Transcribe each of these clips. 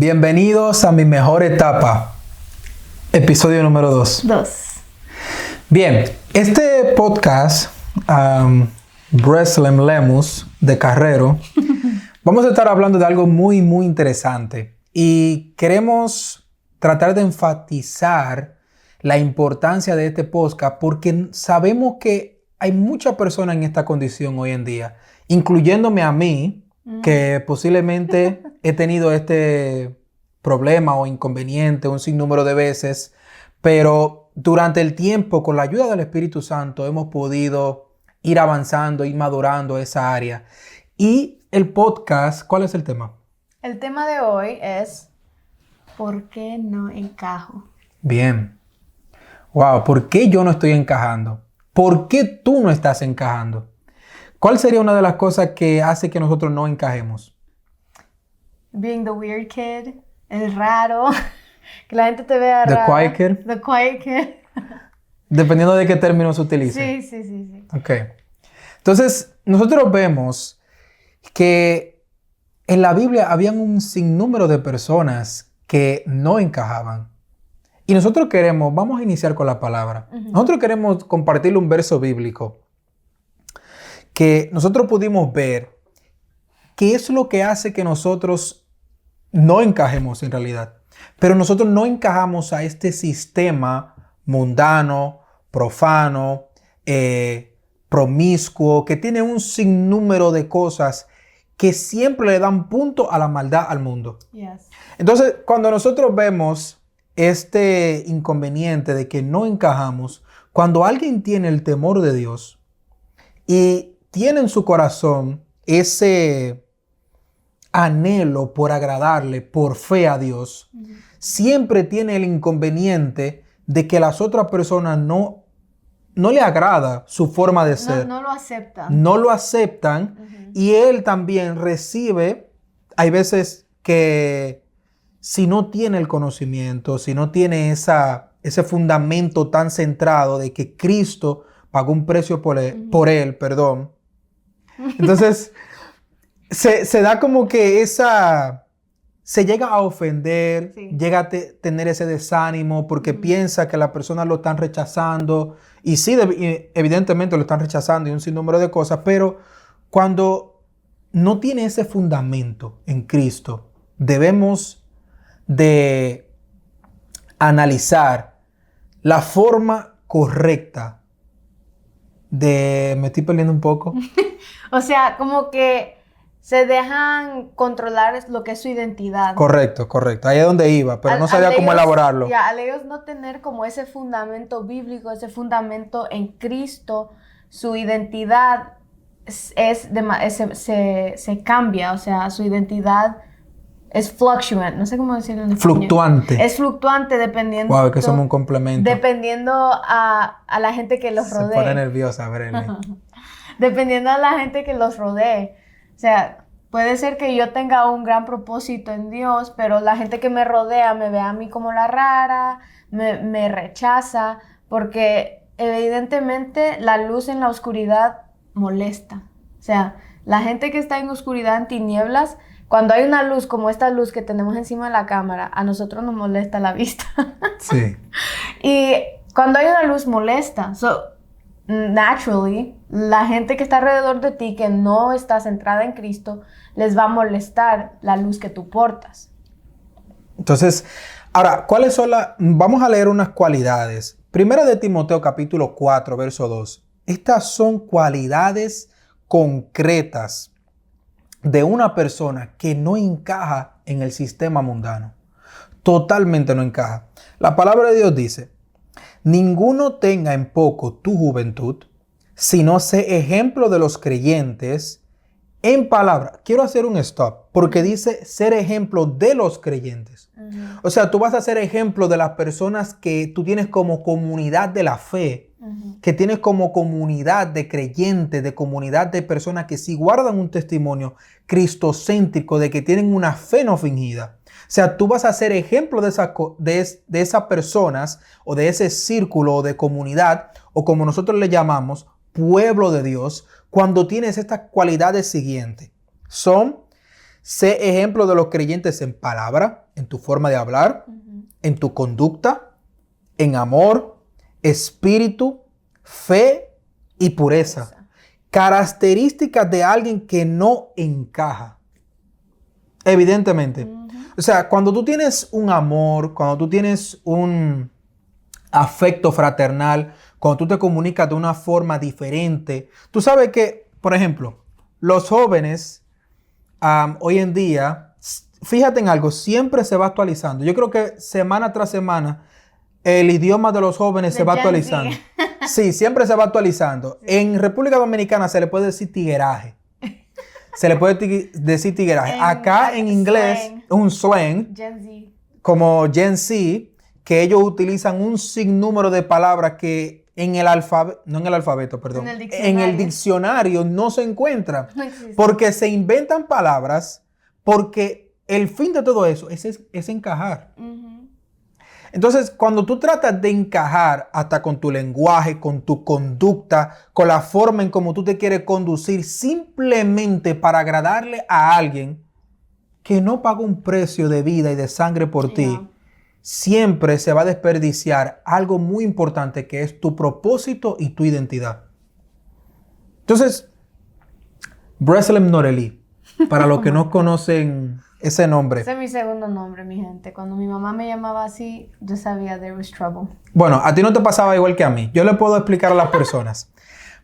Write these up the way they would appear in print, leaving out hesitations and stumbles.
Bienvenidos a mi mejor etapa, episodio número 2. Bien, este podcast, Breslem Lemus de Carrero, vamos a estar hablando de algo muy interesante y queremos tratar de enfatizar la importancia de este podcast porque sabemos que hay muchas personas en esta condición hoy en día, incluyéndome a mí, que posiblemente he tenido este problema o inconveniente un sinnúmero de veces, pero durante el tiempo, con la ayuda del Espíritu Santo, hemos podido ir avanzando, ir madurando esa área. Y el podcast, ¿cuál es el tema? El tema de hoy es ¿por qué no encajo? Bien. Wow, ¿por qué yo no estoy encajando? ¿Por qué tú no estás encajando? ¿Cuál sería una de las cosas que hace que nosotros no encajemos? Being the weird kid, el raro, que la gente te vea The raro. quiet kid. The quiet kid. Dependiendo de qué término se utilice. Sí. Ok. Entonces, nosotros vemos que en la Biblia habían un sinnúmero de personas que no encajaban. Y nosotros vamos a iniciar con la palabra. Nosotros queremos compartirle un verso bíblico que nosotros pudimos ver qué es lo que hace que nosotros no encajemos en realidad. Pero nosotros no encajamos a este sistema mundano, profano, promiscuo, que tiene un sinnúmero de cosas que siempre le dan punto a la maldad al mundo. Yes. Entonces, cuando nosotros vemos este inconveniente de que no encajamos, cuando alguien tiene el temor de Dios y tiene en su corazón ese anhelo por agradarle, por fe a Dios, siempre tiene el inconveniente de que las otras personas no le agrada su forma de ser. No lo aceptan. No lo aceptan y él también recibe, hay veces que si no tiene el conocimiento, si no tiene ese fundamento tan centrado de que Cristo pagó un precio por él, perdón. Entonces, se da como que se llega a ofender, llega a tener ese desánimo porque piensa que las personas lo están rechazando. Y sí, evidentemente lo están rechazando y un sinnúmero de cosas, pero cuando no tiene ese fundamento en Cristo, debemos de analizar la forma correcta de... Me estoy perdiendo un poco. O sea, como que se dejan controlar lo que es su identidad. Correcto. Ahí es donde iba, pero no sabía cómo elaborarlo. Al ellos no tener como ese fundamento bíblico, ese fundamento en Cristo, su identidad se cambia. O sea, su identidad es fluctuante. No sé cómo decirlo en español. Fluctuante. Es fluctuante dependiendo... Wow, que somos un complemento. Dependiendo a la gente que los rodee. Se pone nerviosa, Brene. Dependiendo a la gente que los rodee. O sea, puede ser que yo tenga un gran propósito en Dios, pero la gente que me rodea me ve a mí como la rara, me rechaza, porque evidentemente la luz en la oscuridad molesta. O sea, la gente que está en oscuridad, en tinieblas, cuando hay una luz como esta luz que tenemos encima de la cámara, a nosotros nos molesta la vista. Sí. Y cuando hay una luz molesta, naturally, la gente que está alrededor de ti, que no está centrada en Cristo, les va a molestar la luz que tú portas. Entonces, ahora, ¿cuáles son vamos a leer unas cualidades. Primera de Timoteo, capítulo 4, verso 2. Estas son cualidades concretas de una persona que no encaja en el sistema mundano. Totalmente no encaja. La palabra de Dios dice: ninguno tenga en poco tu juventud, sino sé ejemplo de los creyentes en palabra. Quiero hacer un stop, porque dice ser ejemplo de los creyentes. O sea, tú vas a ser ejemplo de las personas que tú tienes como comunidad de la fe, que tienes como comunidad de creyentes, de comunidad de personas que sí guardan un testimonio cristocéntrico, de que tienen una fe no fingida. O sea, tú vas a ser ejemplo de esas personas o de ese círculo o de comunidad, o como nosotros le llamamos, pueblo de Dios, cuando tienes estas cualidades siguientes. Son Sé ejemplo de los creyentes en palabra, en tu forma de hablar, en tu conducta, en amor, espíritu, fe y pureza. Características de alguien que no encaja. Evidentemente. O sea, cuando tú tienes un amor, cuando tú tienes un afecto fraternal, cuando tú te comunicas de una forma diferente, tú sabes que, por ejemplo, los jóvenes hoy en día, fíjate en algo, siempre se va actualizando. Yo creo que semana tras semana el idioma de los jóvenes se va actualizando. Sí, siempre se va actualizando. Sí. En República Dominicana se le puede decir tigueraje. Se le puede decir tigueraje. Acá en inglés es un slang, Gen Z. como Gen Z, que ellos utilizan un sinnúmero de palabras que en el alfabeto, no en el alfabeto, perdón, en el diccionario no se encuentran. No existe. Porque se inventan palabras, porque el fin de todo eso es encajar. Entonces, cuando tú tratas de encajar hasta con tu lenguaje, con tu conducta, con la forma en cómo tú te quieres conducir, simplemente para agradarle a alguien que no paga un precio de vida y de sangre por ti, siempre se va a desperdiciar algo muy importante que es tu propósito y tu identidad. Entonces, Breslem Norelí, para los que no conocen ese nombre. Ese es mi segundo nombre, mi gente. Cuando mi mamá me llamaba así, yo sabía there was trouble. Bueno, a ti no te pasaba igual que a mí. Yo le puedo explicar a las personas.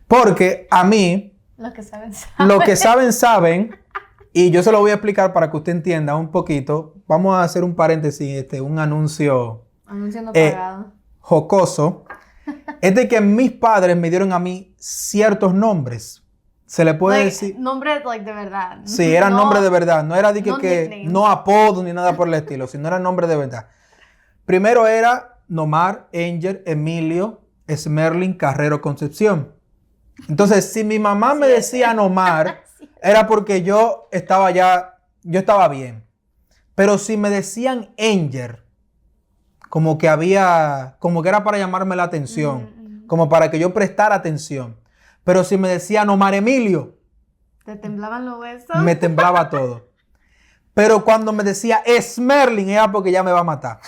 Porque a mí, los que saben, saben. Los que saben, saben. Y yo se lo voy a explicar para que usted entienda un poquito. Vamos a hacer un paréntesis, un anuncio. Anuncio no pagado. Jocoso. Es de que mis padres me dieron a mí ciertos nombres. Se le puede decir. Nombres de verdad. Sí, eran nombres de verdad. No era de que no apodo ni nada por el estilo, sino eran nombres de verdad. Primero era Nomar, Enger, Emilio, Esmerlin, Carrero, Concepción. Entonces, si mi mamá me decía Nomar, era porque yo estaba bien. Pero si me decían Enger, como que era para llamarme la atención, como para que yo prestara atención. Pero si me decía Nomar Emilio, ¿te temblaban los huesos? Me temblaba todo. Pero cuando me decía Esmerlin, era porque ya me va a matar.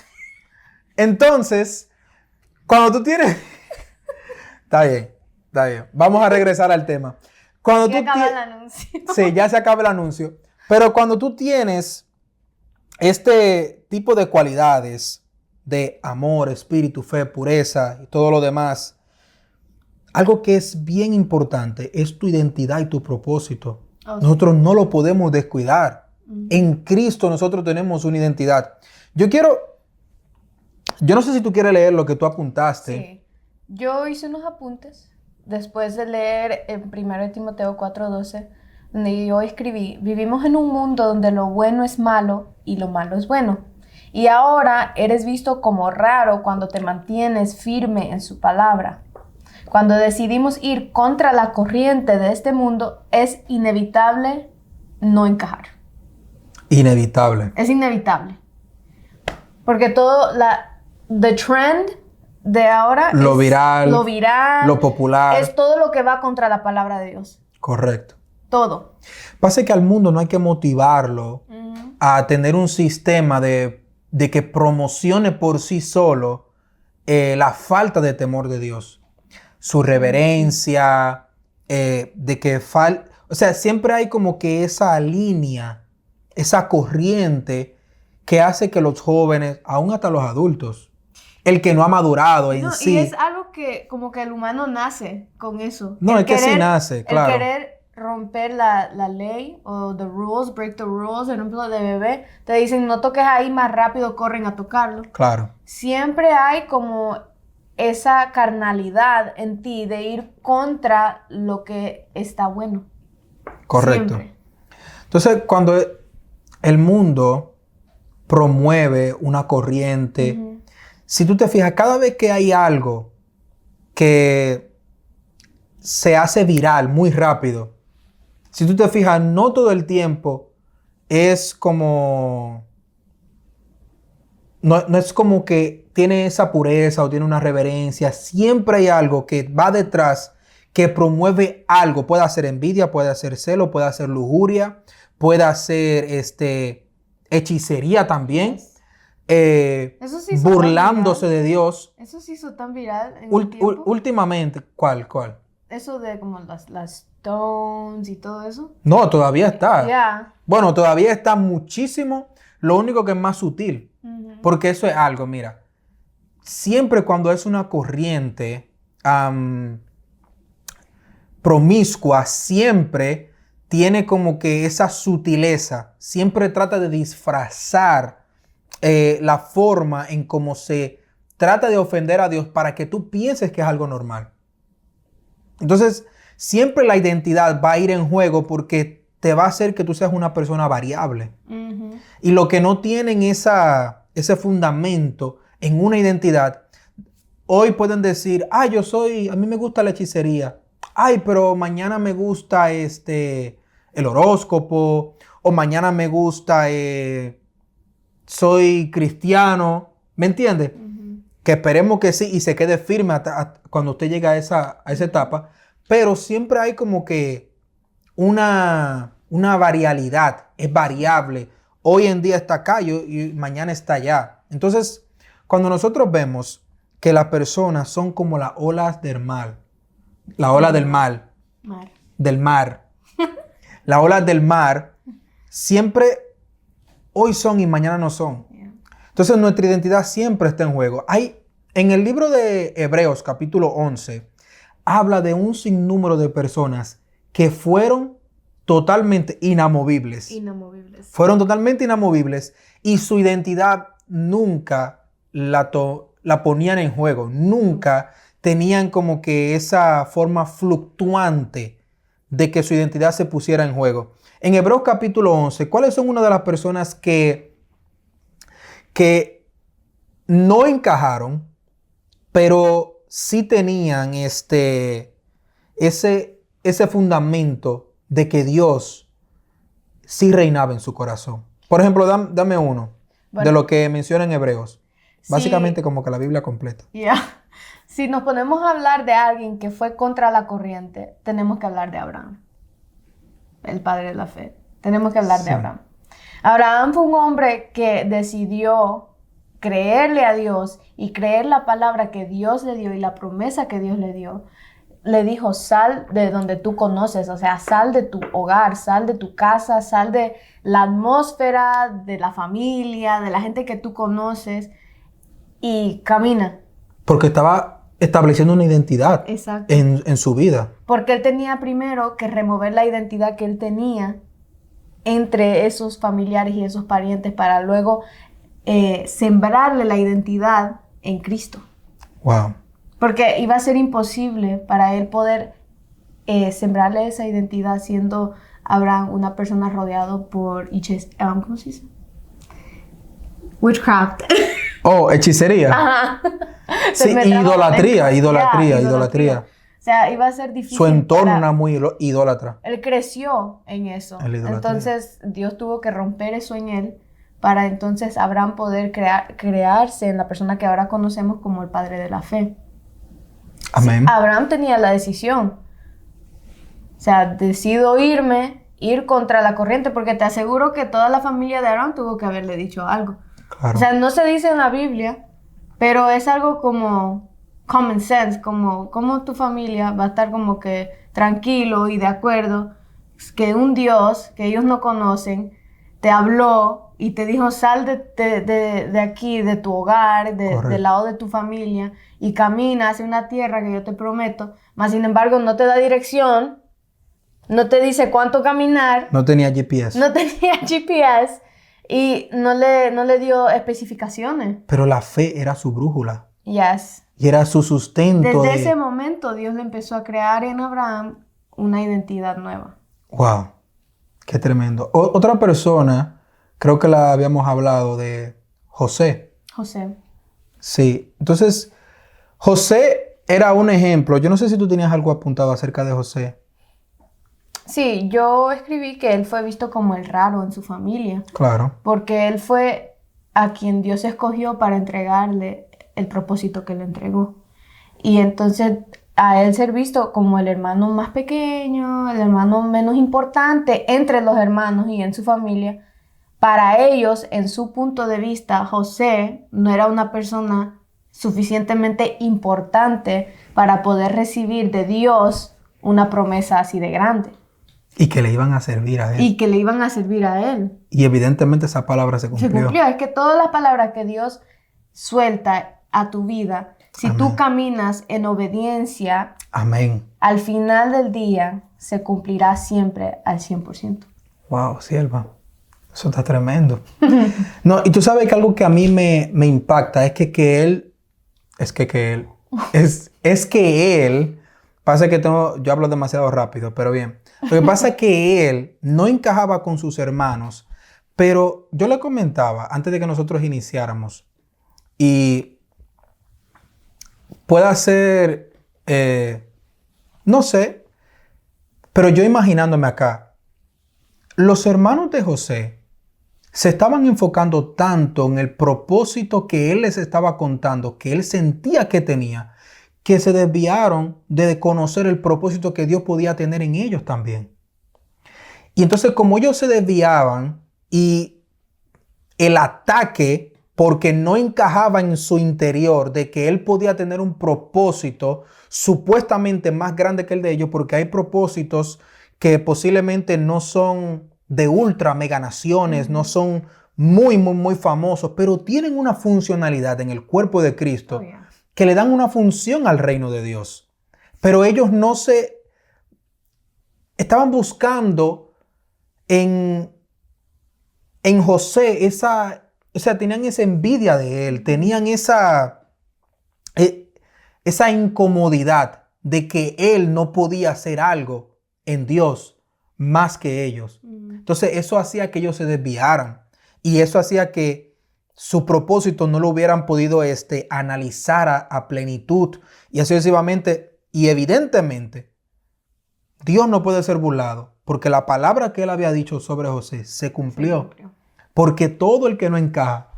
Entonces, cuando tú tienes... Está bien. Vamos a regresar al tema. Cuando ya acaba el anuncio. Sí, ya se acaba el anuncio. Pero cuando tú tienes este tipo de cualidades de amor, espíritu, fe, pureza y todo lo demás, algo que es bien importante es tu identidad y tu propósito. Nosotros no lo podemos descuidar. En Cristo nosotros tenemos una identidad. Yo no sé si tú quieres leer lo que tú apuntaste. Sí. Yo hice unos apuntes después de leer en 1 Timoteo 4:12, donde yo escribí: vivimos en un mundo donde lo bueno es malo y lo malo es bueno. Y ahora eres visto como raro cuando te mantienes firme en su palabra. Cuando decidimos ir contra la corriente de este mundo, es inevitable no encajar. Inevitable. Es inevitable. Porque the trend de ahora lo viral, lo popular, es todo lo que va contra la palabra de Dios. Correcto. Todo. Pasa que al mundo no hay que motivarlo a tener un sistema de que promocione por sí solo la falta de temor de Dios. Su reverencia, o sea, siempre hay como que esa línea, esa corriente que hace que los jóvenes, aún hasta los adultos, el que no ha madurado en sí. Y es algo que como que el humano nace con eso. No, es que sí nace, claro. El querer romper la ley o break the rules, por ejemplo, de bebé, te dicen no toques ahí, más rápido corren a tocarlo. Claro. Siempre hay como esa carnalidad en ti de ir contra lo que está bueno. Correcto. Siempre. Entonces, cuando el mundo promueve una corriente, si tú te fijas, cada vez que hay algo que se hace viral muy rápido, si tú te fijas, no todo el tiempo es como... No es como que tiene esa pureza o tiene una reverencia. Siempre hay algo que va detrás que promueve algo. Puede ser envidia, puede ser celo, puede ser lujuria, puede ser hechicería también. Eso se hizo tan Burlándose viral. de Dios. Eso se hizo tan viral en un tiempo. Últimamente, ¿cuál? Eso de como las Stones y todo eso. No, todavía está. Ya. Bueno, todavía está muchísimo. Lo único que es más sutil. Ujú. Porque eso es algo, mira. Siempre cuando es una corriente promiscua, siempre tiene como que esa sutileza. Siempre trata de disfrazar la forma en cómo se trata de ofender a Dios para que tú pienses que es algo normal. Entonces, siempre la identidad va a ir en juego porque te va a hacer que tú seas una persona variable. Ujú. Y lo que no tienen ese fundamento en una identidad, hoy pueden decir, a mí me gusta la hechicería. Ay, pero mañana me gusta el horóscopo. O mañana me gusta, soy cristiano. ¿Me entiendes? Ujú. Que esperemos que sí y se quede firme cuando usted llegue a esa etapa. Pero siempre hay como que una variabilidad, es variable. Hoy en día está acá y mañana está allá. Entonces, cuando nosotros vemos que las personas son como las olas del mar, la ola del mar, Mar. las olas del mar, siempre hoy son y mañana no son. Yeah. Entonces nuestra identidad siempre está en juego. En el libro de Hebreos capítulo 11, habla de un sinnúmero de personas que fueron totalmente inamovibles. Inamovibles. Fueron totalmente inamovibles y su identidad nunca la ponían en juego. Nunca tenían como que esa forma fluctuante de que su identidad se pusiera en juego. En Hebreos capítulo 11, ¿cuáles son una de las personas que no encajaron, pero sí tenían ese fundamento de que Dios sí reinaba en su corazón? Por ejemplo, dame uno de lo que menciona en Hebreos. Básicamente como que la Biblia completa. Yeah. Si nos ponemos a hablar de alguien que fue contra la corriente, tenemos que hablar de Abraham, el padre de la fe. Tenemos que hablar de Abraham. Abraham fue un hombre que decidió creerle a Dios y creer la palabra que Dios le dio y la promesa que Dios le dio. Le dijo, sal de donde tú conoces, o sea, sal de tu hogar, sal de tu casa, sal de la atmósfera, de la familia, de la gente que tú conoces y camina. Porque estaba estableciendo una identidad Exacto. en su vida. Porque él tenía primero que remover la identidad que él tenía entre esos familiares y esos parientes para luego sembrarle la identidad en Cristo. Wow. Porque iba a ser imposible para él poder sembrarle esa identidad siendo Abraham una persona rodeado por ¿cómo se dice? Witchcraft. Oh, hechicería. Ajá. Sí, idolatría. O sea, iba a ser difícil. Su entorno era muy idólatra. Él creció en eso. Entonces, Dios tuvo que romper eso en él para entonces Abraham poder crearse en la persona que ahora conocemos como el padre de la fe. Amén. Sí, Abraham tenía la decisión. O sea, decido ir contra la corriente, porque te aseguro que toda la familia de Abraham tuvo que haberle dicho algo. Claro. O sea, no se dice en la Biblia, pero es algo como common sense, como tu familia va a estar como que tranquilo y de acuerdo que un Dios que ellos no conocen te habló y te dijo sal de aquí, de tu hogar, del lado de tu familia y camina hacia una tierra que yo te prometo, mas sin embargo no te da dirección, no te dice cuánto caminar. No tenía GPS. No tenía GPS y no le dio especificaciones. Pero la fe era su brújula. Yes. Y era su sustento. Desde ese momento Dios le empezó a crear en Abraham una identidad nueva. Wow, qué tremendo. Otra persona, creo que la habíamos hablado de José. José. Sí, entonces José era un ejemplo. Yo no sé si tú tenías algo apuntado acerca de José. Sí, yo escribí que él fue visto como el raro en su familia. Claro. Porque él fue a quien Dios escogió para entregarle el propósito que le entregó. Y entonces a él ser visto como el hermano más pequeño, el hermano menos importante entre los hermanos y en su familia, para ellos, en su punto de vista, José no era una persona suficientemente importante para poder recibir de Dios una promesa así de grande. Y que le iban a servir a él. Y que le iban a servir a él. Y evidentemente esa palabra se cumplió. Se cumplió. Es que todas las palabras que Dios suelta a tu vida, si Amén. tú caminas en obediencia, Amén. al final del día se cumplirá siempre al 100%. Wow, sierva. Eso está tremendo. No, y tú sabes que algo que a mí me impacta es que él, pasa que yo hablo demasiado rápido, pero bien. Lo que pasa es que él no encajaba con sus hermanos, pero yo le comentaba antes de que nosotros iniciáramos, y puede ser, no sé, pero yo imaginándome acá, los hermanos de José se estaban enfocando tanto en el propósito que él les estaba contando, que él sentía que tenía, que se desviaron de conocer el propósito que Dios podía tener en ellos también. Y entonces, como ellos se desviaban y el ataque, porque no encajaba en su interior de que él podía tener un propósito supuestamente más grande que el de ellos, porque hay propósitos que posiblemente no son de ultra mega naciones, no son muy famosos, pero tienen una funcionalidad en el cuerpo de Cristo que le dan una función al reino de Dios. Pero ellos no se estaban buscando en José tenían esa envidia de él, tenían esa incomodidad de que él no podía hacer algo en Dios más que ellos. Entonces eso hacía que ellos se desviaran y eso hacía que su propósito no lo hubieran podido analizar a plenitud y así sucesivamente. Y evidentemente Dios no puede ser burlado porque la palabra que él había dicho sobre José se cumplió. Porque todo el que no encaja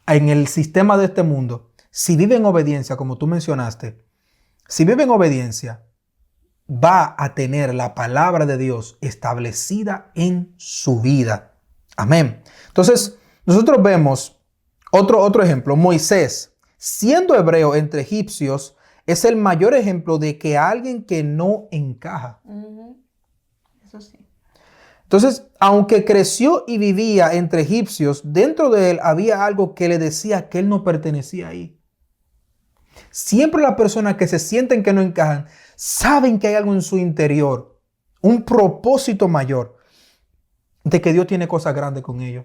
en el sistema de este mundo, si vive en obediencia, como tú mencionaste, si vive en obediencia, va a tener la palabra de Dios establecida en su vida. Amén. Entonces, nosotros vemos otro ejemplo. Moisés, siendo hebreo entre egipcios, es el mayor ejemplo de que alguien que no encaja. Eso sí. Entonces, aunque creció y vivía entre egipcios, dentro de él había algo que le decía que él no pertenecía ahí. Siempre las personas que se sienten que no encajan, saben que hay algo en su interior, un propósito mayor de que Dios tiene cosas grandes con ellos.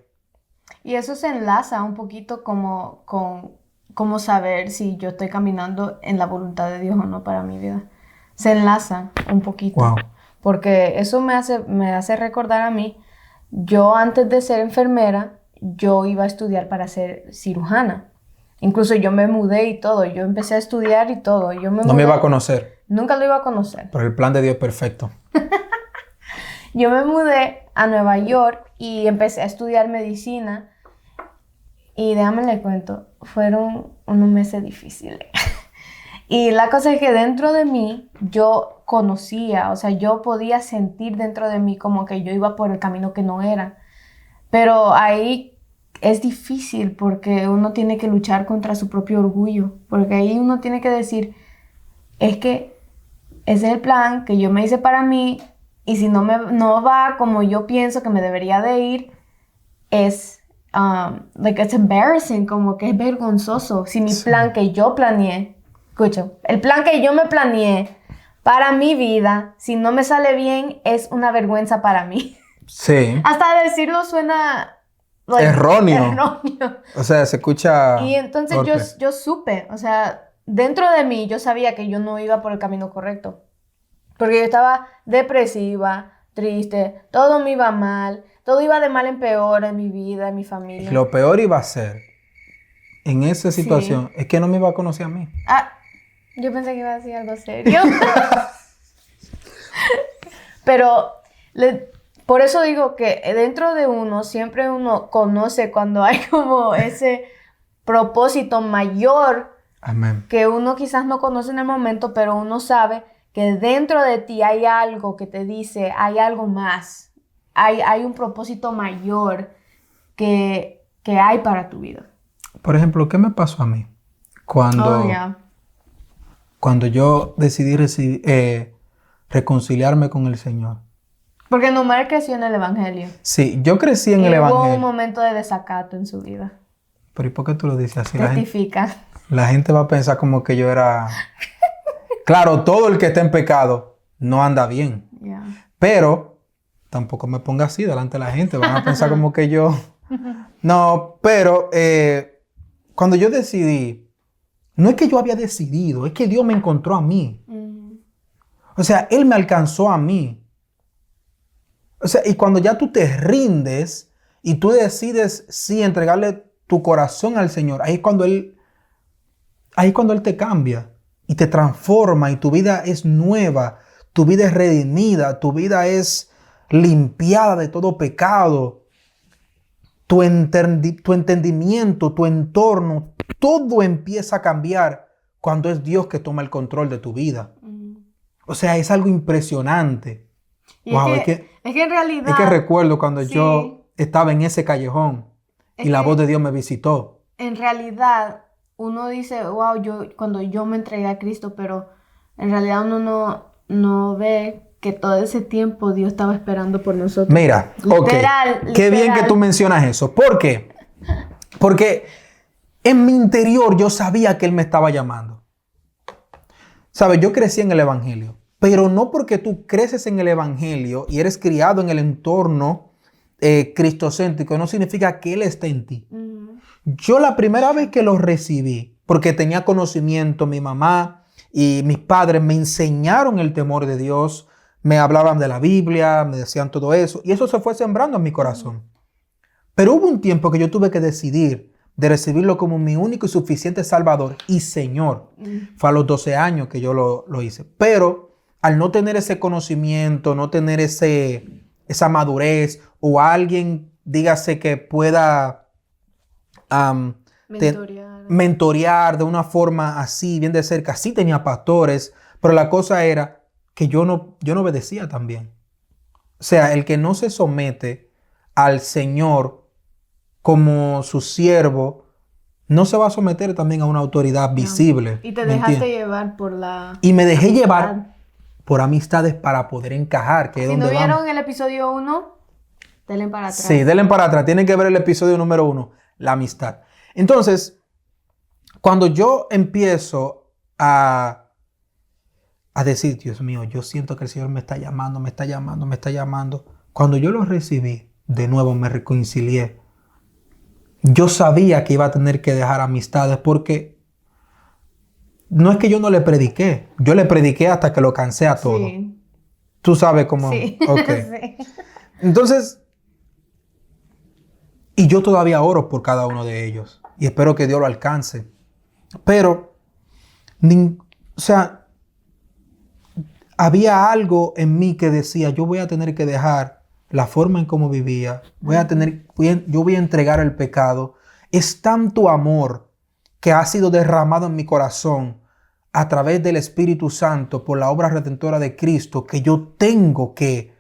Y eso se enlaza un poquito como saber si yo estoy caminando en la voluntad de Dios o no para mi vida. Se enlaza un poquito. Wow. Porque eso me hace recordar a mí, yo antes de ser enfermera, yo iba a estudiar para ser cirujana. Incluso yo me mudé y todo, yo empecé a estudiar y todo. No me iba a conocer. Nunca lo iba a conocer. Pero el plan de Dios es perfecto. Yo me mudé a Nueva York y empecé a estudiar medicina. Y déjame le cuento, fueron unos meses difíciles. Y la cosa es que dentro de mí yo conocía, o sea, yo podía sentir dentro de mí como que yo iba por el camino que no era. Pero ahí es difícil porque uno tiene que luchar contra su propio orgullo. Porque ahí uno tiene que decir, es que ese es el plan que yo me hice para mí y si no va como yo pienso que me debería de ir, es it's embarrassing, como que es vergonzoso. Si mi plan que yo planeé, escucha, el plan que yo me planeé para mi vida, si no me sale bien, es una vergüenza para mí. Sí. Hasta decirlo suena erróneo. O sea, se escucha. Y entonces yo supe, o sea, dentro de mí yo sabía que yo no iba por el camino correcto. Porque yo estaba depresiva, triste, todo me iba mal, todo iba de mal en peor en mi vida, en mi familia. Y lo peor iba a ser, en esa situación, es que no me iba a conocer a mí. Yo pensé que iba a decir algo serio. Pero por eso digo que dentro de uno, siempre uno conoce cuando hay como ese propósito mayor Amén. que uno quizás no conoce en el momento, pero uno sabe que dentro de ti hay algo que te dice, hay algo más, hay un propósito mayor que hay para tu vida. Por ejemplo, ¿qué me pasó a mí? Oh, yeah. Cuando yo decidí reconciliarme con el Señor. Porque Nomar creció en el Evangelio. Sí, yo crecí en el Hubo un Evangelio. momento de desacato en su vida. Pero ¿y por qué tú lo dices así? Testifica. La gente va a pensar como que yo era... Claro, todo el que está en pecado no anda bien. Yeah. Pero tampoco me ponga así delante de la gente. Van a pensar como que yo... No, pero cuando yo decidí, no es que yo había decidido, es que Dios me encontró a mí. O sea, Él me alcanzó a mí. O sea, y cuando ya tú te rindes y tú decides, sí, entregarle tu corazón al Señor, ahí es cuando Él te cambia y te transforma y tu vida es nueva, tu vida es redimida, tu vida es limpiada de todo pecado. Tu entendimiento, tu entorno, todo empieza a cambiar cuando es Dios que toma el control de tu vida. O sea, es algo impresionante. Y Wow, es que en realidad... Es que recuerdo cuando sí, yo estaba en ese callejón y la voz de Dios me visitó. En realidad, uno dice, wow, cuando yo me entregué a Cristo, pero en realidad uno no ve que todo ese tiempo Dios estaba esperando por nosotros. Mira, qué bien que tú mencionas eso. ¿Por qué? Porque en mi interior yo sabía que Él me estaba llamando. ¿Sabes? Yo crecí en el Evangelio, pero no porque tú creces en el Evangelio y eres criado en el entorno cristocéntrico, no significa que Él esté en ti. Yo la primera vez que lo recibí, porque tenía conocimiento, mi mamá y mis padres me enseñaron el temor de Dios, me hablaban de la Biblia, me decían todo eso, y eso se fue sembrando en mi corazón. Pero hubo un tiempo que yo tuve que decidir de recibirlo como mi único y suficiente Salvador y Señor. Fue a los 12 años que yo lo hice. Pero al no tener ese conocimiento, no tener esa madurez, o alguien, dígase, que pueda mentorear de una forma así, bien de cerca. Sí tenía pastores, pero la cosa era que yo no obedecía también. O sea, el que no se somete al Señor como su siervo, no se va a someter también a una autoridad visible. Y te dejaste llevar por la... Y me dejé llevar por amistades para poder encajar. Que si no vieron el episodio 1, denle para atrás. Sí, denle para atrás. Tienen que ver el episodio número 1, la amistad. Entonces, cuando yo empiezo a decir, Dios mío, yo siento que el Señor me está llamando, me está llamando, me está llamando. Cuando yo lo recibí, de nuevo me reconcilié. Yo sabía que iba a tener que dejar amistades porque no es que yo no le prediqué. Yo le prediqué hasta que lo cansé a todo. Sí. Tú sabes cómo. Sí. Okay. Sí. Entonces, y yo todavía oro por cada uno de ellos. Y espero que Dios lo alcance. Pero, o sea, había algo en mí que decía, yo voy a tener que dejar la forma en cómo vivía. Yo voy a entregar el pecado. Es tanto amor que ha sido derramado en mi corazón a través del Espíritu Santo por la obra redentora de Cristo que yo tengo que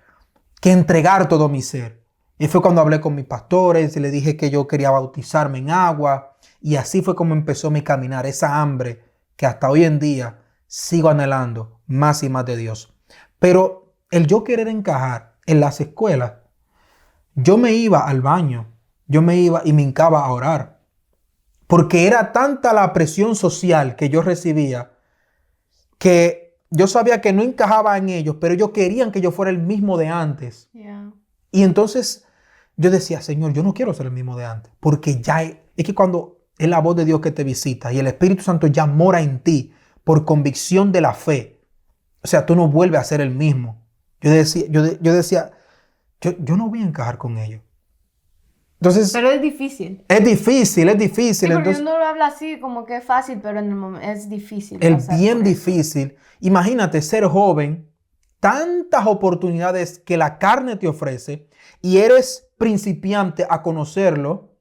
entregar todo mi ser. Y fue cuando hablé con mis pastores y le dije que yo quería bautizarme en agua. Y así fue como empezó mi caminar, esa hambre que hasta hoy en día sigo anhelando más y más de Dios. Pero el yo querer encajar en las escuelas, yo me iba al baño, yo me iba y me hincaba a orar. Porque era tanta la presión social que yo recibía que yo sabía que no encajaba en ellos, pero ellos querían que yo fuera el mismo de antes. Yeah. Y entonces yo decía, Señor, yo no quiero ser el mismo de antes, porque ya es que cuando es la voz de Dios que te visita y el Espíritu Santo ya mora en ti por convicción de la fe, o sea, tú no vuelves a ser el mismo. Yo decía, yo no voy a encajar con ellos. Entonces, pero es difícil. Es difícil. Sí, porque Entonces, uno lo habla así como que es fácil, pero en el momento es difícil. Es bien difícil. Imagínate ser joven, tantas oportunidades que la carne te ofrece y eres principiante a conocerlo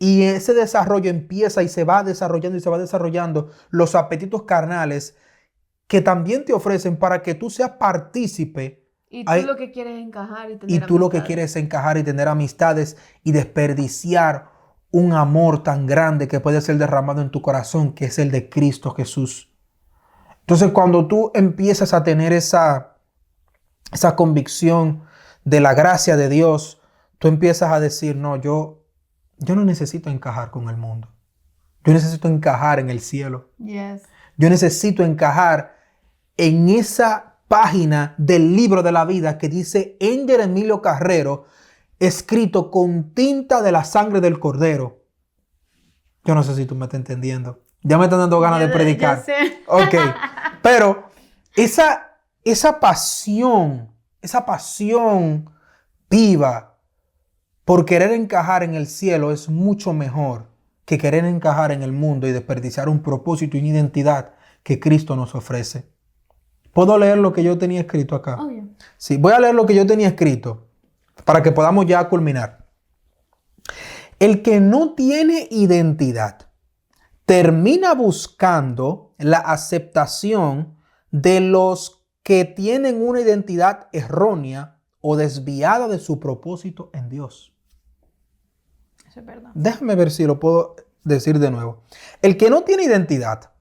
Y ese desarrollo empieza y se va desarrollando y se va desarrollando los apetitos carnales que también te ofrecen para que tú seas partícipe. Y tú lo que quieres es encajar y tener Y tú lo que amistades. quieres es encajar y tener amistades y desperdiciar un amor tan grande que puede ser derramado en tu corazón, que es el de Cristo Jesús. Entonces, cuando tú empiezas a tener esa convicción de la gracia de Dios, tú empiezas a decir, no, yo no necesito encajar con el mundo. Yo necesito encajar en el cielo. Yes. Yo necesito encajar en esa página del libro de la vida que dice Ender Emilio Carrero, escrito con tinta de la sangre del Cordero. Yo no sé si tú me estás entendiendo. Ya me están dando ganas de predicar. Ya sé. Ok. Pero esa pasión viva por querer encajar en el cielo es mucho mejor que querer encajar en el mundo y desperdiciar un propósito y una identidad que Cristo nos ofrece. ¿Puedo leer lo que yo tenía escrito acá? Oh, yeah. Sí, voy a leer lo que yo tenía escrito para que podamos ya culminar. El que no tiene identidad termina buscando la aceptación de los que tienen una identidad errónea o desviada de su propósito en Dios. Eso es verdad. Déjame ver si lo puedo decir de nuevo. El que no tiene identidad,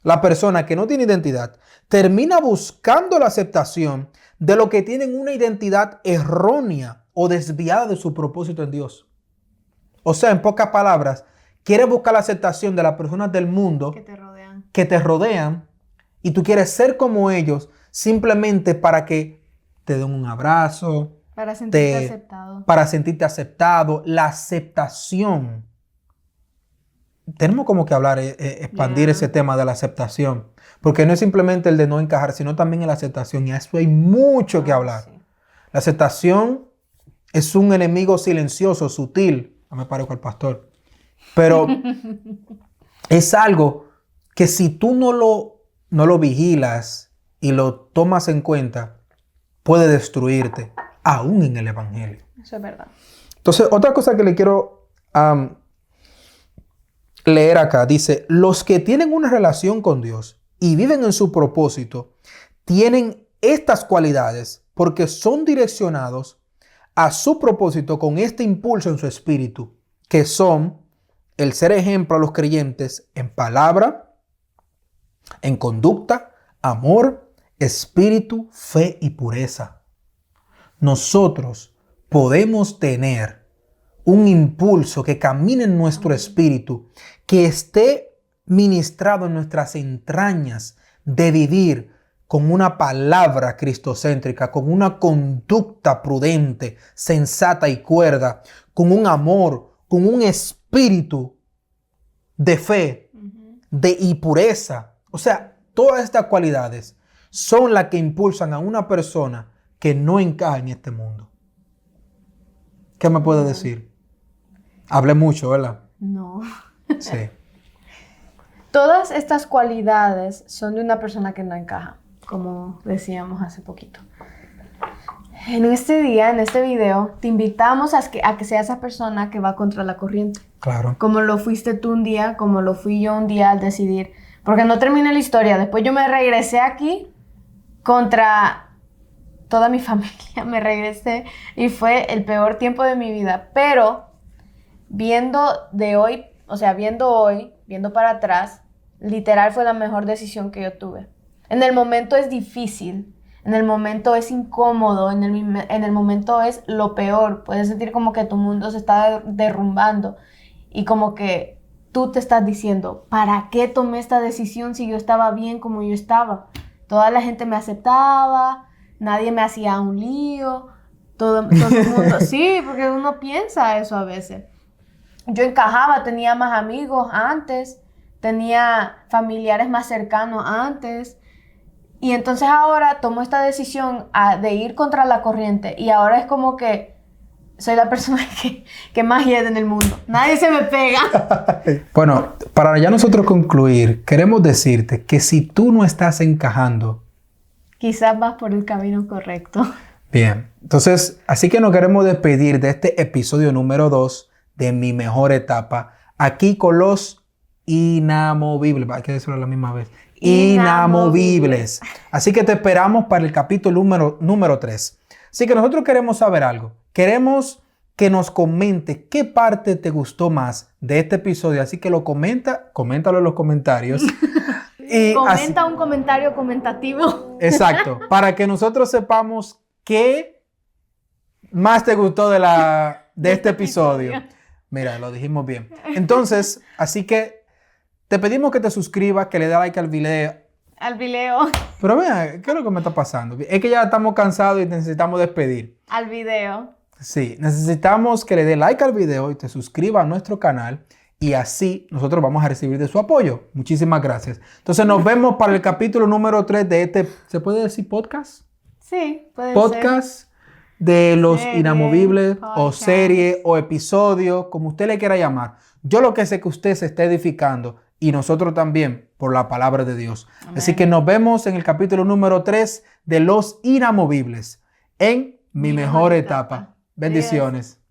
la persona que no tiene identidad, termina buscando la aceptación de los que tienen una identidad errónea o desviada de su propósito en Dios. O sea, en pocas palabras, quieres buscar la aceptación de las personas del mundo que te rodean y tú quieres ser como ellos simplemente para que te den un abrazo. Para sentirte aceptado. Para sentirte aceptado. La aceptación. Tenemos como que hablar, expandir ese tema de la aceptación. Porque no es simplemente el de no encajar, sino también en la aceptación. Y a eso hay mucho que hablar. Sí. La aceptación es un enemigo silencioso, sutil. No me parezco al pastor. Pero es algo que si tú no lo vigilas y lo tomas en cuenta, puede destruirte, aún en el evangelio. Eso es verdad. Entonces, otra cosa que le quiero leer acá, dice, los que tienen una relación con Dios y viven en su propósito, tienen estas cualidades porque son direccionados a su propósito con este impulso en su espíritu, que son el ser ejemplo a los creyentes en palabra, en conducta, amor, espíritu, fe y pureza. Nosotros podemos tener un impulso que camine en nuestro espíritu, que esté ministrado en nuestras entrañas de vivir con una palabra cristocéntrica, con una conducta prudente, sensata y cuerda, con un amor, con un espíritu de fe y pureza. O sea, todas estas cualidades son las que impulsan a una persona que no encaja en este mundo. ¿Qué me puede decir? Hablé mucho, ¿verdad? No. Sí. Todas estas cualidades son de una persona que no encaja, como decíamos hace poquito. En este día, en este video, te invitamos a que sea esa persona que va contra la corriente. Claro. Como lo fuiste tú un día, como lo fui yo un día al decidir. Porque no terminé la historia. Después yo me regresé aquí contra toda mi familia. Me regresé y fue el peor tiempo de mi vida. Pero viendo para atrás, literal fue la mejor decisión que yo tuve. En el momento es difícil. En el momento es incómodo, en el momento es lo peor. Puedes sentir como que tu mundo se está derrumbando y como que tú te estás diciendo, ¿para qué tomé esta decisión si yo estaba bien como yo estaba? Toda la gente me aceptaba, nadie me hacía un lío, todo el mundo. Sí, porque uno piensa eso a veces. Yo encajaba, tenía más amigos antes, tenía familiares más cercanos antes. Y entonces ahora tomo esta decisión de ir contra la corriente y ahora es como que soy la persona que más hiede en el mundo. Nadie se me pega. Bueno, para ya nosotros concluir, queremos decirte que si tú no estás encajando, quizás vas por el camino correcto. Bien, entonces, así que nos queremos despedir de este episodio número 2 de Mi Mejor Etapa, aquí con los inamovibles, hay que decirlo a la misma vez, inamovibles. Así que te esperamos para el capítulo número 3. Así que nosotros queremos saber algo. Queremos que nos comente qué parte te gustó más de este episodio. Así que coméntalo en los comentarios. Y comenta un comentario comentativo. Exacto, para que nosotros sepamos qué más te gustó de este episodio. Mira, lo dijimos bien. Entonces, así que te pedimos que te suscribas, que le des like al video. Al video. Pero vea, ¿qué es lo que me está pasando? Es que ya estamos cansados y necesitamos despedir. Al video. Sí, necesitamos que le dé like al video y te suscribas a nuestro canal y así nosotros vamos a recibir de su apoyo. Muchísimas gracias. Entonces nos vemos para el capítulo número 3 de este, ¿se puede decir podcast? Sí, puede Podcast ser. De los Serie, inamovibles podcast. o serie o episodio, como usted le quiera llamar. Yo lo que sé es que usted se está edificando y nosotros también por la palabra de Dios. Amén. Así que nos vemos en el capítulo número 3 de los inamovibles en Mi Mejor Etapa. Bendiciones.